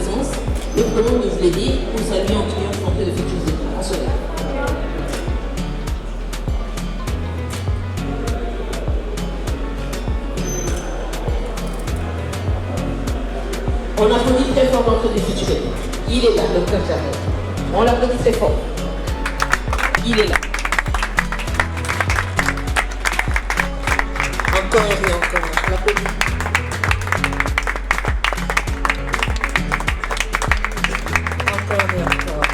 présence. Et nous venons de vous l'aider pour saluer en triomphe l'entrée de futurs états. En cela. On applaudit très fort l'entrée des futurs états. Il est là, le Dr Jarret. On l'applaudit très fort. Il est là. Encore et encore. On l'applaudit. Encore et encore.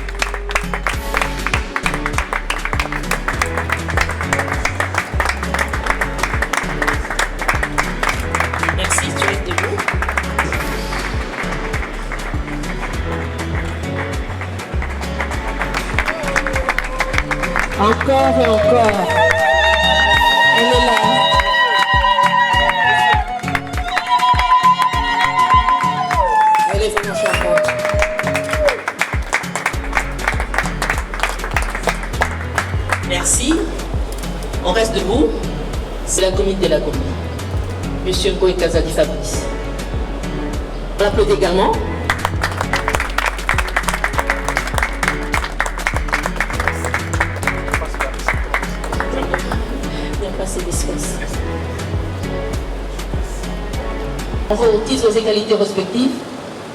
Merci, tu es debout. Encore et encore. Elle est là. Elle est vraiment charmante. Merci. On reste debout. C'est la commune de la commune. Monsieur Ngoï Kazadi Fabrice. On l'applaudit également. En vos titres aux égalités respectives,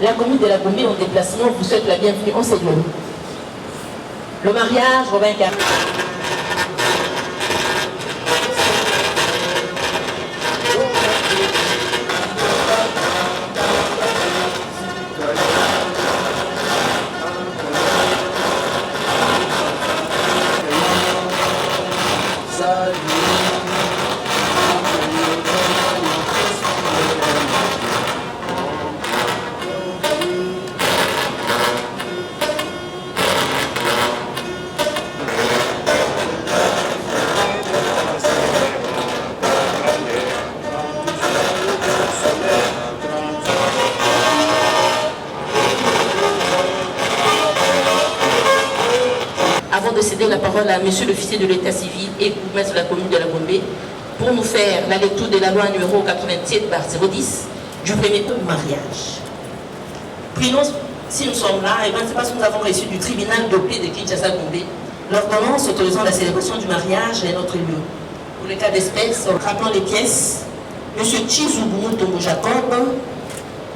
la commune de la Gombe en déplacement vous souhaite la bienvenue en Seigneur. Le mariage Robin Carré. Avant de céder la parole à monsieur l'officier de l'état civil et bourgmestre de la commune de la Gombe pour nous faire la lecture de la loi numéro 87/010 du premier mariage. Prenons, si nous sommes là, et bien c'est parce que nous avons reçu du tribunal de paix de Kinshasa-Gombe l'ordonnance autorisant la célébration du mariage et notre lieu. Pour le cas d'espèce, rappelons les pièces, monsieur Chizoubou Tombo Jacob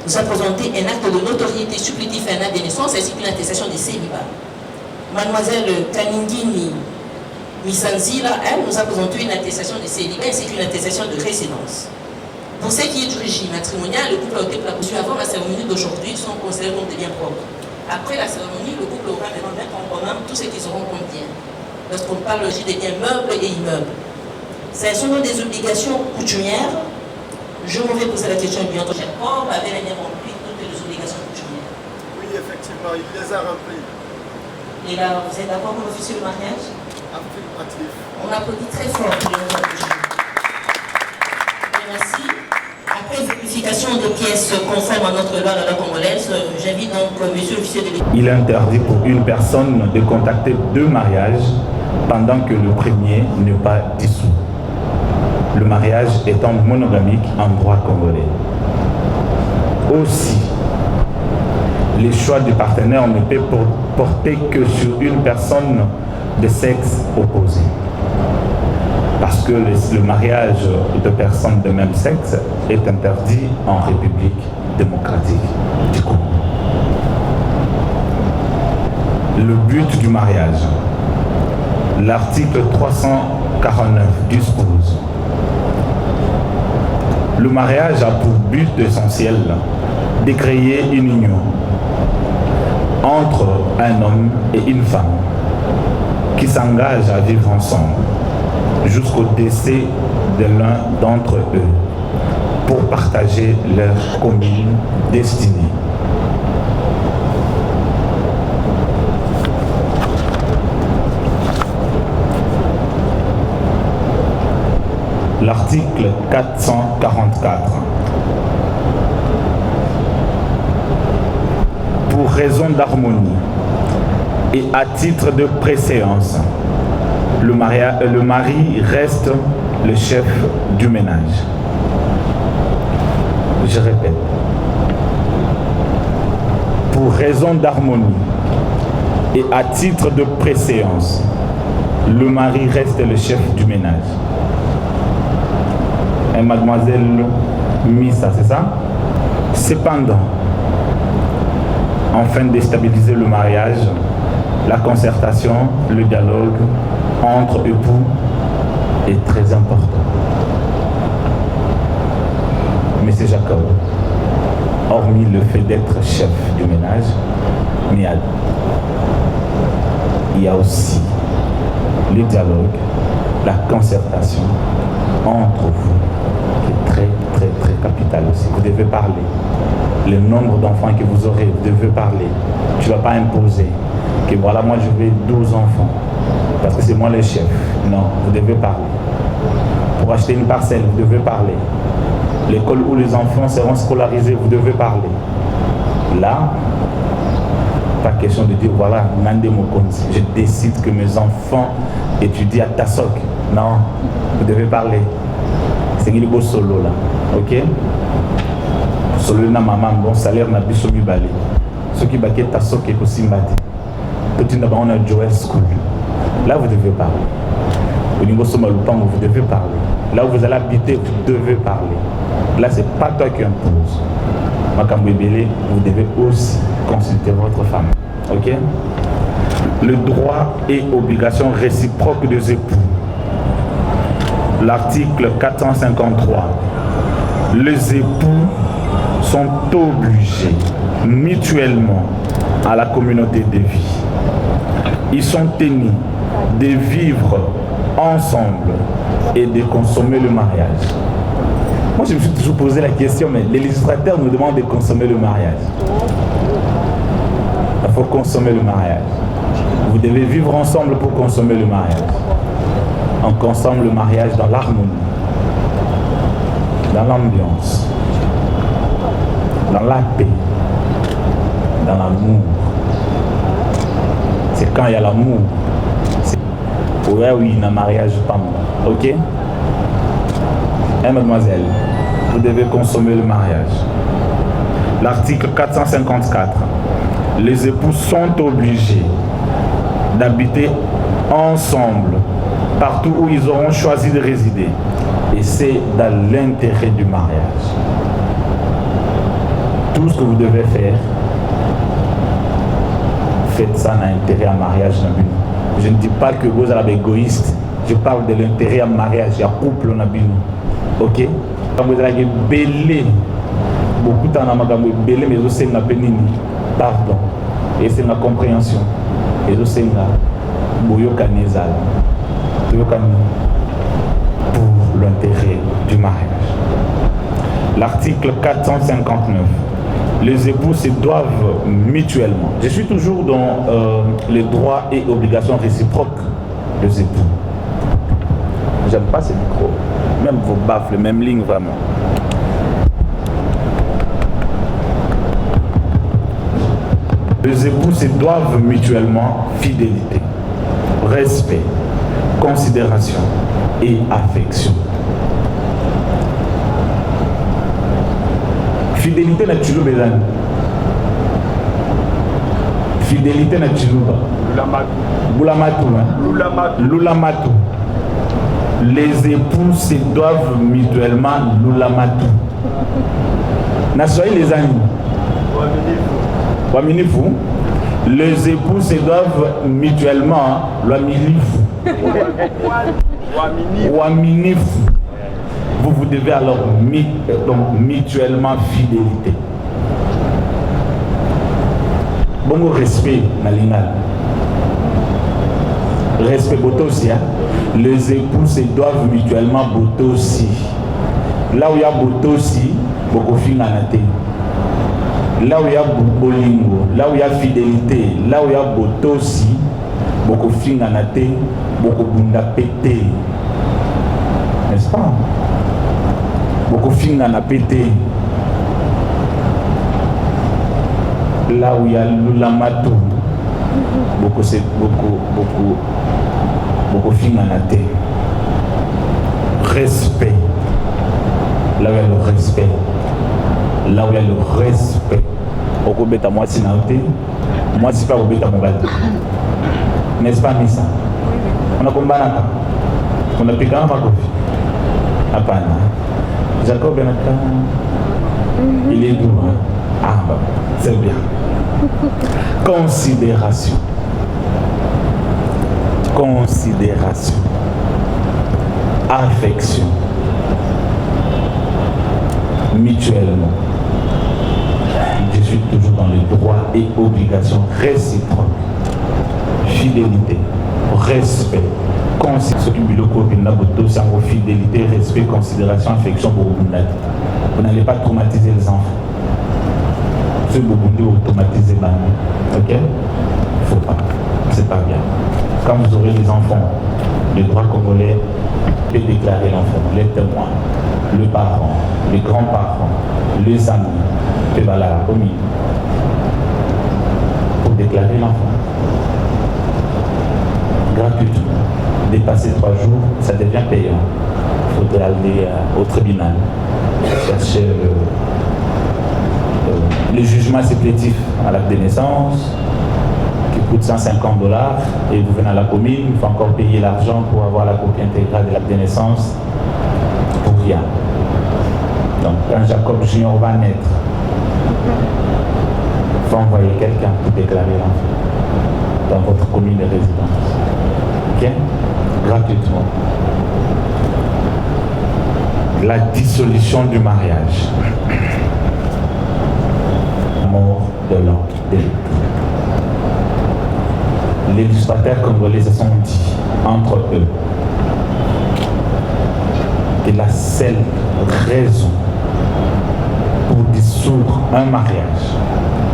nous a présenté un acte de notoriété supplétif à un acte de naissance ainsi qu'une attestation de célibat. Mademoiselle Kaningini Misanzila, elle, nous a présenté une attestation de célibat ainsi qu'une attestation de résidence. Pour ce qui est du régime matrimonial, le couple a été placé avant la cérémonie d'aujourd'hui, sont considérés comme des biens propres. Après la cérémonie, le couple aura maintenant mettre en commun tous ceux qui seront compte bien. Lorsqu'on parle des biens meubles et immeubles. C'est selon des obligations coutumières. Je m'en vais poser la question du bientôt. Jacob avait bien rempli toutes les obligations coutumières. Oui, effectivement, il les a remplies. Et là, vous êtes d'accord pour l'officier de mariage? Affirmatif. On applaudit très fort pour les gens. Merci. Après vérification des pièces conformes à notre loi, la loi congolaise, j'invite donc monsieur l'officier de l'État. Il est interdit pour une personne de contacter deux mariages pendant que le premier n'est pas dissous. Le mariage étant monogamique en droit congolais. Aussi, les choix du partenaire ne peuvent porter que sur une personne de sexe opposé. Parce que le mariage de personnes de même sexe est interdit en République démocratique du Congo. Le but du mariage. L'article 349 dispose: le mariage a pour but essentiel de créer une union entre un homme et une femme qui s'engagent à vivre ensemble jusqu'au décès de l'un d'entre eux pour partager leur commune destinée. L'article 444. Pour raison d'harmonie et à titre de préséance, le mari reste le chef du ménage. Je répète. raison d'harmonie et à titre de préséance, le mari reste le chef du ménage. Et mademoiselle Missa, c'est ça? Cependant, afin de stabiliser le mariage, la concertation, le dialogue entre époux est très important. Monsieur Jacob, hormis le fait d'être chef du ménage, mais il y a aussi le dialogue, la concertation entre vous, qui est très, très, très capital aussi. Vous devez parler. Le nombre d'enfants que vous aurez, vous devez parler. Tu ne vas pas imposer que voilà, moi je veux 12 enfants, parce que c'est moi le chef. Non, vous devez parler. Pour acheter une parcelle, vous devez parler. L'école où les enfants seront scolarisés, vous devez parler. Là, pas question de dire voilà, Nande Mokonzi, je décide que mes enfants étudient à Tassok. Non, vous devez parler. C'est qu'il beau solo là, ok? Solo na maman, bon salaire na biso mibale. Ceux qui baquet Tassok et Kosimbati. Petit d'abord on a Joel School. Là vous devez parler. Au niveau Somalupango, vous devez parler. Là où vous allez habiter, vous devez parler. Là, ce n'est pas toi qui impose. Makambouébélé, vous devez aussi consulter votre femme. Ok? Le droit et obligation réciproque des époux. L'article 453. Les époux sont obligés mutuellement à la communauté de vie. Ils sont tenus de vivre ensemble et de consommer le mariage. Moi, je me suis toujours posé la question, mais les législateurs nous demandent de consommer le mariage. Il faut consommer le mariage. Vous devez vivre ensemble pour consommer le mariage. On consomme le mariage dans l'harmonie, dans l'ambiance, dans la paix, dans l'amour. C'est quand il y a l'amour. Ouais, oui, il y a un mariage, pas moi. Ok? Mademoiselle, vous devez consommer le mariage. L'article 454. Les époux sont obligés d'habiter ensemble partout où ils auront choisi de résider. Et c'est dans l'intérêt du mariage. Tout ce que vous devez faire, faites ça dans l'intérêt à mariage. Je ne dis pas que vous êtes égoïste. Je parle de l'intérêt à mariage. Il y a couple dans le ok? Quand vous avez belé, beaucoup de temps, vous avez belé, mais aussi vous avez pardon. Et c'est la compréhension. Et aussi vous avez pour l'intérêt du mariage. L'article 459. Les époux se doivent mutuellement. Je suis toujours dans les droits et obligations réciproques des époux. J'aime pas ces micros. Même vos baffles, même ligne vraiment. Les époux se doivent mutuellement fidélité, respect, considération et affection. Fidélité na chilo bezani. Fidélité na chiluba. Lulamatu. Lulamatu. Les époux se doivent mutuellement lulamatu. Na soyez les amis. Waminifu. Les époux se doivent mutuellement waminifu. Waminifu. Vous devez alors donc mutuellement fidélité. Bon respect, Nalinal. Respect Botosia. Les époux se doivent mutuellement Botosi. Là où il y a Botosi, beaucoup finganate. Là où il y a Bolingo, là où il y a fidélité, là où il y a Botosi, beaucoup finganate, beaucoup bundapete. N'est-ce pas? Beaucoup finga na pété. Là où il y a l'ulamato, beaucoup finga na té. Respect. Là où il y a le respect. Là où il y a le respect. Beaucoup bêta moi si naoté, moi si pas bêta mon bête. N'est-ce pas Missa? On a combattu, on a piqué un macofi. Apana. Jacob il est doux. Hein? Ah bah, c'est bien. Considération. Considération. Affection. Mutuellement. Je suis toujours dans les droits et obligations réciproques. Fidélité, respect, fidélité, respect, considération, affection pour vous. Vous n'allez pas traumatiser les enfants. Ce Burundi vous traumatiser maintenant. Ok? Il ne faut pas. C'est pas bien. Quand vous aurez les enfants, le droit congolais peut déclarer l'enfant, les témoins, le parent, les grands-parents, les amis, et voilà, au milieu. Pour déclarer l'enfant. Gratuitement. Dépasser 3 jours, ça devient payant. Il faudrait aller au tribunal, chercher le jugement supplétif à l'acte de naissance, qui coûte $150, et vous venez à la commune, il faut encore payer l'argent pour avoir la copie intégrale de l'acte de naissance, pour rien. Donc quand Jacob Junior va naître, il faut envoyer quelqu'un pour déclarer l'enfant dans votre commune de résidence. Ok? Gratuitement. La dissolution du mariage. La mort de l'homme d'électrique. Les législateurs congolais se sont dit entre eux que la seule raison pour dissoudre un mariage,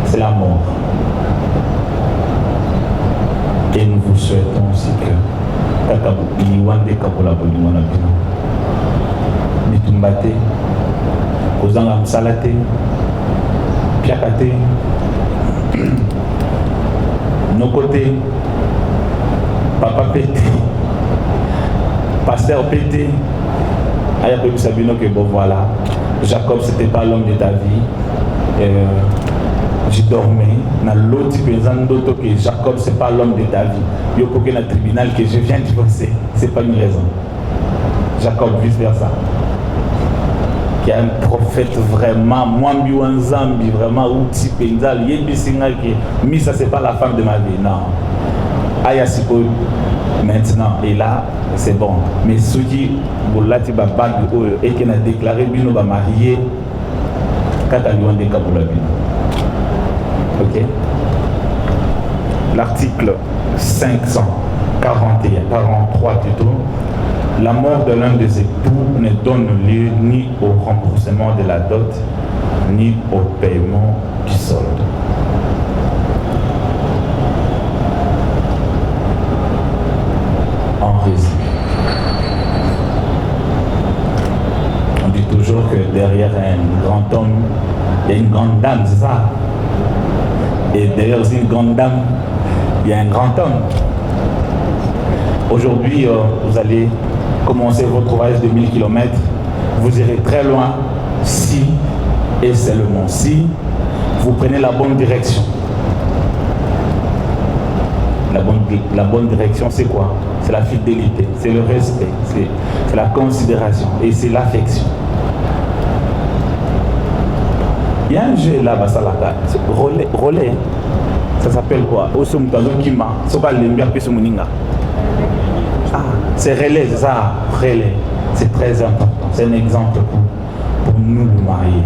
c'est la mort. Et nous vous souhaitons aussi que Iwande Kabola Bolimona Bino Mitumbate Kozanga Msalate Piakate nos côtés Papa Pété Pasteur Pété Ayakobi Sabino que bon voilà Jacob c'était pas l'homme de ta vie j'ai dormi dans l'autre d'auto que Jacob c'est pas l'homme de ta vie. Il y a aucun tribunal que je viens divorcer. C'est pas une raison. Jacob vice versa. Qui est un prophète vraiment, moi un zambi vraiment outil penzal. Il y a mais ça c'est pas la femme de ma vie. Non. Ayasiko maintenant et là c'est bon. Mais ceux qui bolati ba bag et qui a déclaré bino ba marié quand à lui on décapula bino. Ok. L'article 543 plutôt, la mort de l'un des époux ne donne lieu ni au remboursement de la dot, ni au paiement du solde. En résumé, on dit toujours que derrière un grand homme, il y a une grande dame, c'est ça? Et derrière aussi une grande dame, il y a un grand homme. Aujourd'hui, vous allez commencer votre voyage de 1000 km. Vous irez très loin si, et seulement si, vous prenez la bonne direction. La bonne direction, c'est quoi? C'est la fidélité, c'est le respect, c'est la considération et c'est l'affection. Il y a un jeu là-bas, c'est relais. Ça s'appelle quoi? Ah, c'est relais, c'est ça, relais. C'est très important. C'est un exemple pour nous les mariés,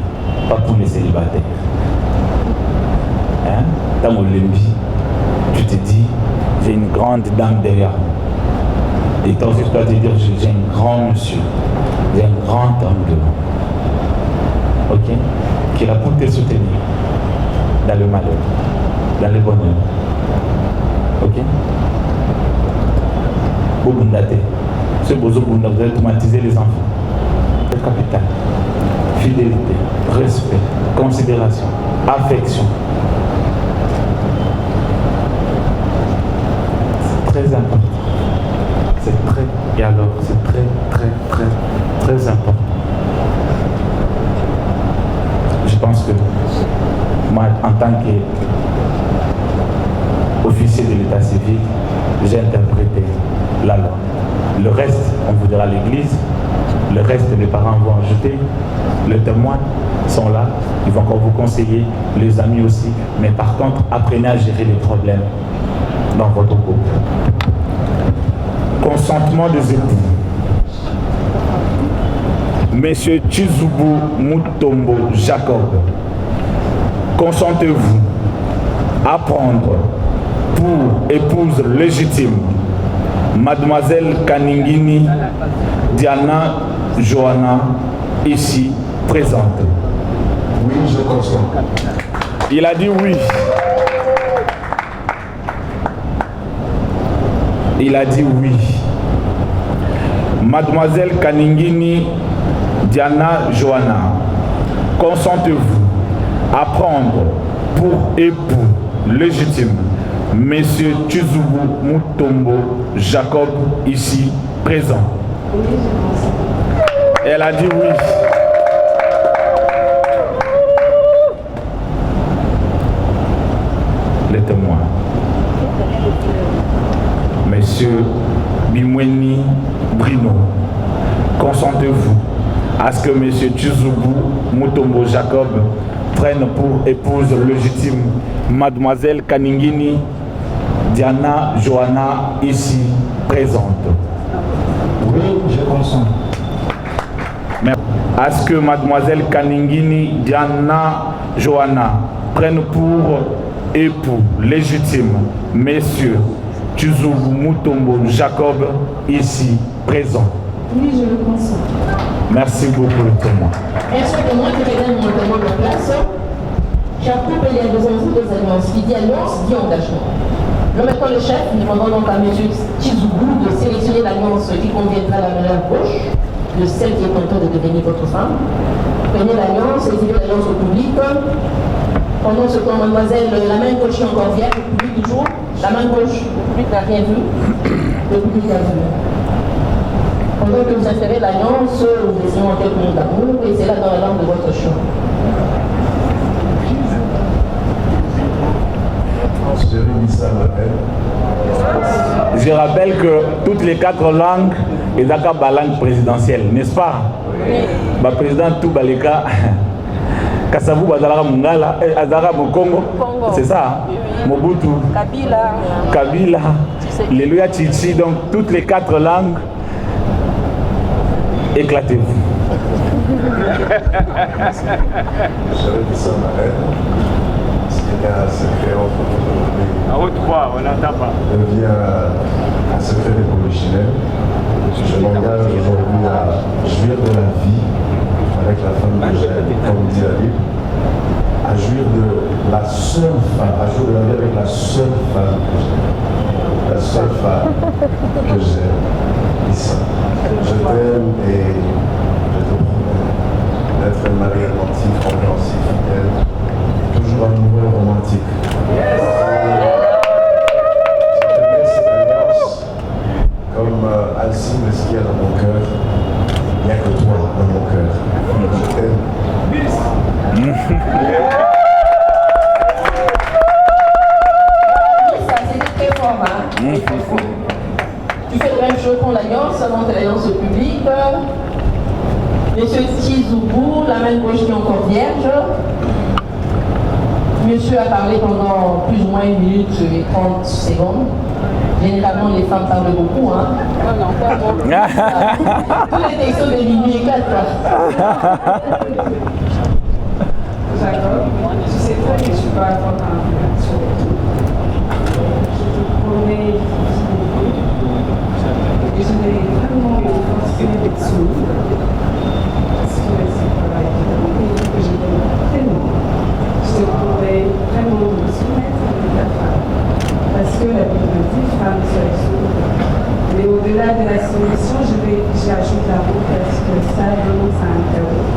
pas pour les célibataires. Hein? Dans mon lembi, tu te dis, j'ai une grande dame derrière moi. Et toi aussi, tu dois te dire, j'ai un grand monsieur, j'ai un grand homme devant. Ok? Qui est là pour te soutenir dans le malheur, dans le bonheur. Ok? Bobundate. Ce bozo bunda, vous allez automatiser les enfants. Le capital. Fidélité, respect, considération, affection. C'est très important. C'est très, et alors, c'est très important. Je pense que moi, en tant qu'officier de l'état civil, j'ai interprété la loi. Le reste, on vous dira l'église. Le reste, les parents vont ajouter. Les témoins sont là. Ils vont encore vous conseiller. Les amis aussi. Mais par contre, apprenez à gérer les problèmes dans votre couple. Consentement des époux. Monsieur Chizubu Mutombo Jacob, consentez-vous à prendre pour épouse légitime Mademoiselle Kaningini Diana Johanna, ici présente? Oui, je consens. Il a dit oui. Il a dit oui. Mademoiselle Kaningini Diana Johanna, consentez-vous à prendre pour époux légitime Monsieur Chizubu Mutombo Jacob, ici présent? Oui, je consens. Elle a dit oui. Les témoins. Monsieur Bimweni Brino, consentez-vous à ce que Monsieur Chizubu Mutombo Jacob prenne pour épouse légitime Mademoiselle Kaningini Diana Johanna, ici présente? Oui, je consens. À ce que Mademoiselle Kaningini Diana Johanna prenne pour époux légitime Messieurs Chizubu Mutombo Jacob, ici présent? Oui, je le consens. Merci beaucoup, le témoin. Merci au témoin qui regarde mon témoin de place. Chaque couple, il y a des enjeux, des alliances. Qui dit alliance, dit engagement. Nous mettons le chef, nous demandons donc à M. Chizubu de sélectionner l'alliance qui conviendra à la meilleure gauche, de celle qui est contente de devenir votre femme. Prenez l'alliance, exhibez l'alliance au public. Pendant ce temps, mademoiselle, la main gauche est encore vierge, le public toujours. La main gauche, le public n'a rien vu. Le public a vu. Pendant que vous insérez l'alliance, vous dessinez en quelques mots d'amour et c'est là dans la langue de votre choix. Je rappelle que toutes les 4 langues, ils ont la langue présidentielle, n'est-ce pas? Le président Toubaleka, Kassabou Bazara Mungala, Azara Mokongo, c'est ça? Mobutu, Kabila, Leluya Chichi, donc toutes les 4 langues, éclatez-vous. C'était un secret entre nous. À haute voix, on n'entend pas. Devient un secret de polichinelle. Je m'engage aujourd'hui à jouir de la vie avec la femme que j'aime, comme dit la Bible, à jouir de la seule femme, à jouir de la vie avec la seule femme que j'aime, la seule femme que j'aime, Issa. Je t'aime et je te promets d'être un mari attentif, compréhensif, fidèle, toujours amoureux et romantique. Je te mets cette alliance comme Alcine, ce qu'il y a dans mon cœur. Il n'y a que toi dans mon cœur. Je t'aime. Ça, c'était très fort, hein? Tu fais la même chose pour l'alliance, avant que l'alliance au public. Monsieur Chizubu, la main gauche qui est encore vierge. Monsieur a parlé pendant plus ou moins 1 minute et 30 secondes. Généralement, les femmes parlent beaucoup, hein? Non, pas beaucoup. Tous les textos de minuit et 4. Jacob, tu sais très bien que je peux avoir un regard sur tout. Je te promets que je vais vraiment me forcer d'être souple. Parce que c'est pas évident que je t'aime tellement. Je te promets vraiment de me soumettre à ta femme. Parce que la Bible dit femme seule souple. Mais au-delà de la soumission, j'ajoute l'amour parce que ça vraiment ça interroge.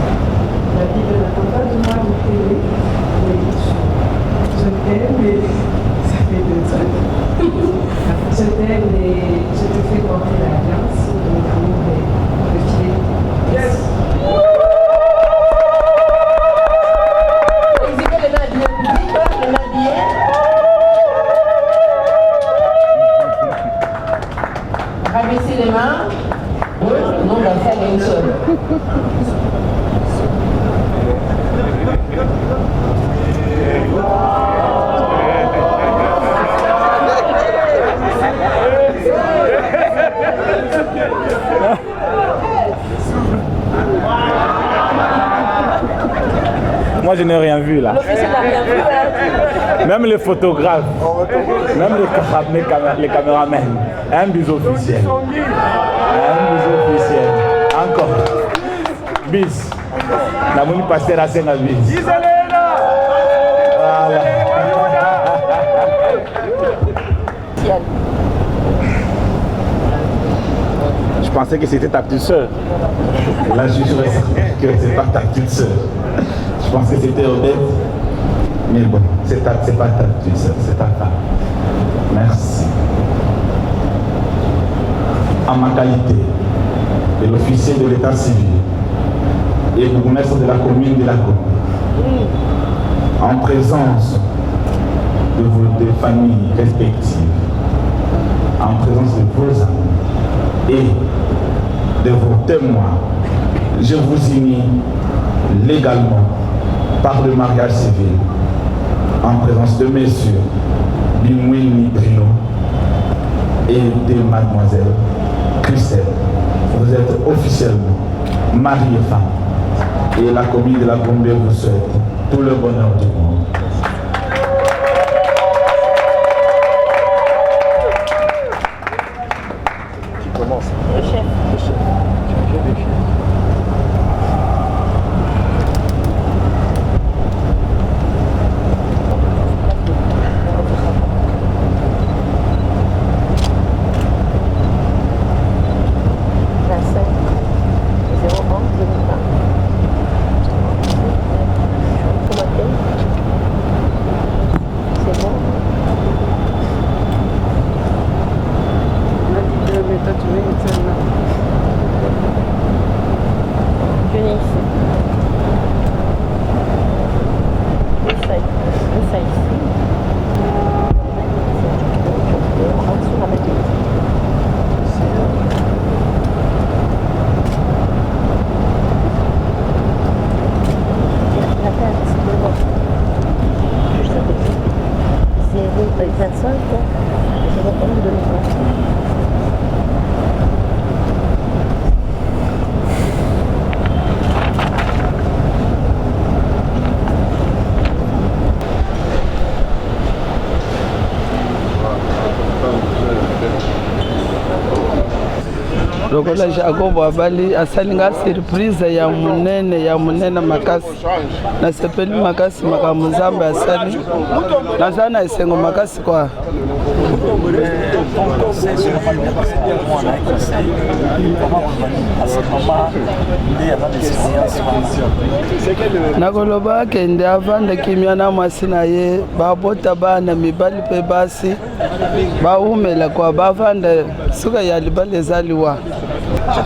La Bible n'attend pas de moi de t'aimer, mais je t'aime, mais ça fait 2 ans. Je t'aime et je te fais porter l'alliance de mon amour et de fidélité. Yes! Exhibez les mains à Dieu public. Même les photographes, même les caméramans. Un bis officiel. Un bis officiel. Encore. Bis. La moni pasteur à Sénat bis. Voilà. Je pensais que c'était ta petite soeur. Là, je suis sûr que c'est pas ta petite soeur. Je pensais que c'était Odette. Mais bon, c'est pas ta petite soeur, c'est ta femme. Merci. En ma qualité de l'officier de l'état civil et bourgmestre de la commune de la Gombe, en présence de vos deux familles respectives, en présence de vos amis et de vos témoins, je vous unis légalement par le mariage civil en présence de messieurs Bimwini Bruno et de mademoiselle Christelle. Vous êtes officiellement mari et femme et la commune de la Gombe vous souhaite tout le bonheur du monde. Le chef. lokola Jacob abali asalinga surprise ya munene makasi nasepeli makasi makambo Nzambe asali nazana esengo makasi kwa nakoloba kende avanda kimia na mwasi na ye babota bana mibali pe basi baumela kwa bavanda suka ya libali ezaliwa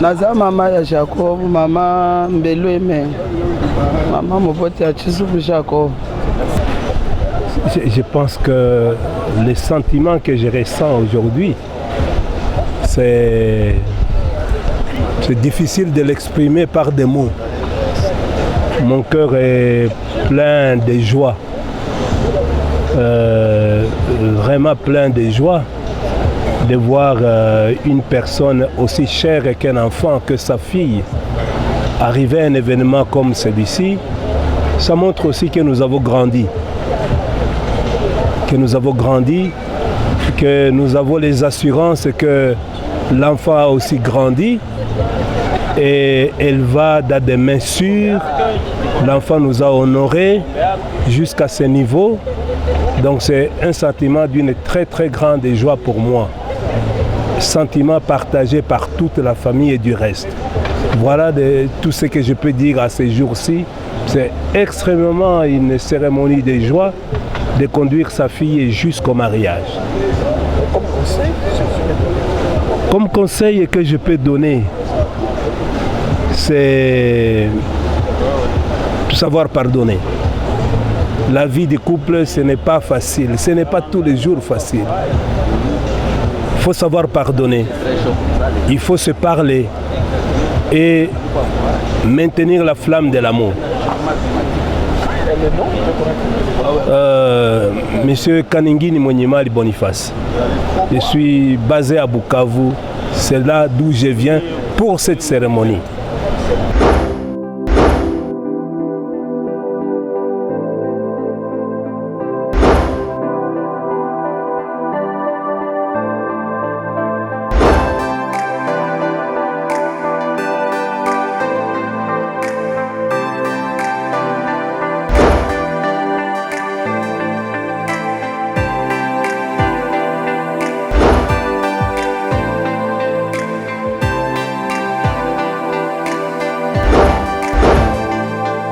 naza mama ya Jacob, mama Mbelweme, maman Mopoti à Chisubu Jacob. Je pense que les sentiments que je ressens aujourd'hui, c'est difficile de l'exprimer par des mots. Mon cœur est plein de joie, vraiment plein de joie de voir une personne aussi chère qu'un enfant, que sa fille, arriver à un événement comme celui-ci. Ça montre aussi que nous avons grandi. Que nous avons les assurances que l'enfant a aussi grandi et elle va dans des mains sûres. L'enfant nous a honorés jusqu'à ce niveau. Donc c'est un sentiment d'une très très grande joie pour moi. Sentiment partagé par toute la famille et du reste. Voilà tout ce que je peux dire à ces jours-ci. C'est extrêmement une cérémonie de joie de conduire sa fille jusqu'au mariage. Comme conseil que je peux donner, c'est savoir pardonner. La vie de couple, ce n'est pas facile, ce n'est pas tous les jours facile. Il faut savoir pardonner, il faut se parler et maintenir la flamme de l'amour. Monsieur Kaningini Monyemali Boniface, je suis basé à Bukavu, c'est là d'où je viens pour cette cérémonie.